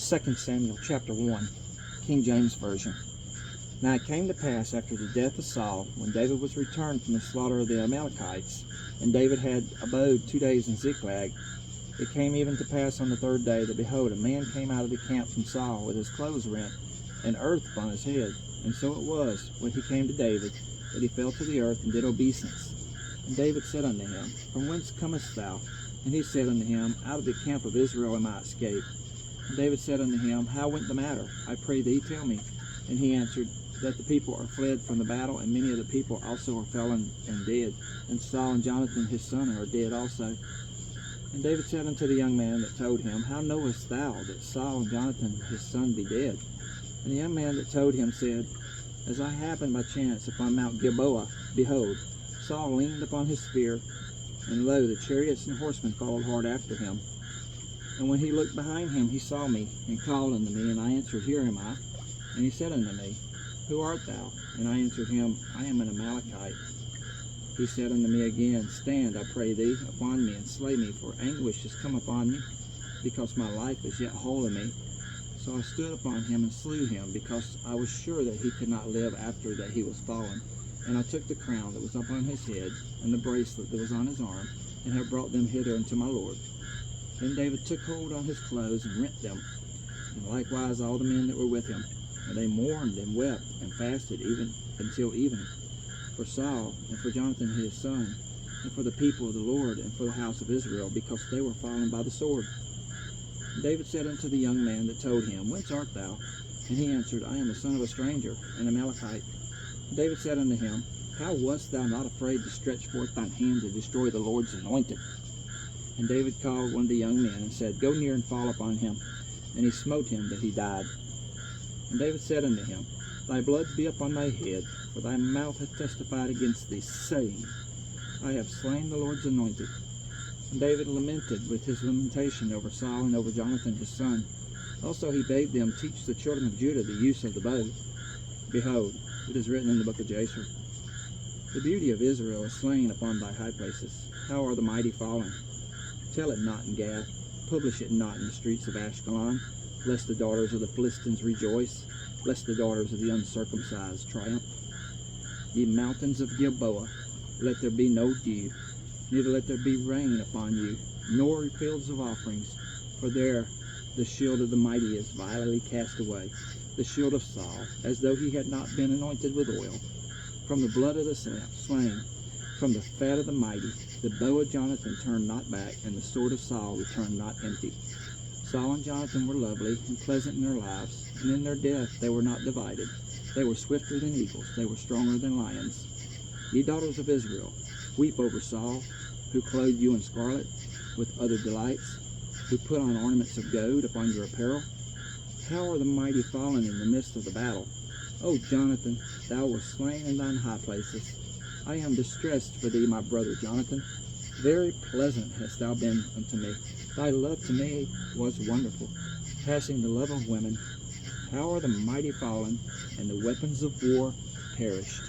2 Samuel chapter 1, King James Version. Now it came to pass after the death of Saul, when David was returned from the slaughter of the Amalekites, and David had abode 2 days in Ziklag, it came even to pass on the third day that, behold, a man came out of the camp from Saul with his clothes rent, and earth upon his head. And so it was, when he came to David, that he fell to the earth and did obeisance. And David said unto him, From whence comest thou? And he said unto him, Out of the camp of Israel am I escaped. And David said unto him, How went the matter? I pray thee, tell me. And he answered, That the people are fled from the battle, and many of the people also are fallen and dead. And Saul and Jonathan his son are dead also. And David said unto the young man that told him, How knowest thou that Saul and Jonathan his son be dead? And the young man that told him said, As I happened by chance upon Mount Gilboa, behold, Saul leaned upon his spear, and lo, the chariots and horsemen followed hard after him. And when he looked behind him, he saw me, and called unto me, and I answered, Here am I. And he said unto me, Who art thou? And I answered him, I am an Amalekite. He said unto me again, Stand, I pray thee, upon me, and slay me, for anguish is come upon me, because my life is yet whole in me. So I stood upon him and slew him, because I was sure that he could not live after that he was fallen. And I took the crown that was upon his head, and the bracelet that was on his arm, and have brought them hither unto my Lord. Then David took hold on his clothes and rent them, and likewise all the men that were with him. And they mourned and wept and fasted even until evening, for Saul and for Jonathan his son, and for the people of the Lord, and for the house of Israel, because they were fallen by the sword. And David said unto the young man that told him, Whence art thou? And he answered, I am the son of a stranger, an Amalekite. And David said unto him, How wast thou not afraid to stretch forth thine hand to destroy the Lord's anointed? And David called one of the young men, and said, Go near and fall upon him. And he smote him that he died. And David said unto him, Thy blood be upon thy head, for thy mouth hath testified against thee, saying, I have slain the Lord's anointed. And David lamented with his lamentation over Saul and over Jonathan his son. Also he bade them teach the children of Judah the use of the bow. Behold, it is written in the book of Jasher, The beauty of Israel is slain upon thy high places. How are the mighty fallen? Tell it not in Gath, publish it not in the streets of Ashkelon, lest the daughters of the Philistines rejoice, lest the daughters of the uncircumcised triumph. Ye mountains of Gilboa, let there be no dew, neither let there be rain upon you, nor fields of offerings, for there the shield of the mighty is vilely cast away, the shield of Saul, as though he had not been anointed with oil. From the blood of the slain, from the fat of the mighty, the bow of Jonathan turned not back, and the sword of Saul returned not empty. Saul and Jonathan were lovely and pleasant in their lives, and in their death they were not divided. They were swifter than eagles, they were stronger than lions. Ye daughters of Israel, weep over Saul, who clothed you in scarlet with other delights, who put on ornaments of gold upon your apparel. How are the mighty fallen in the midst of the battle? O Jonathan, thou wast slain in thine high places. I am distressed for thee, my brother Jonathan. Very pleasant hast thou been unto me. Thy love to me was wonderful, passing the love of women. How are the mighty fallen, and the weapons of war perished?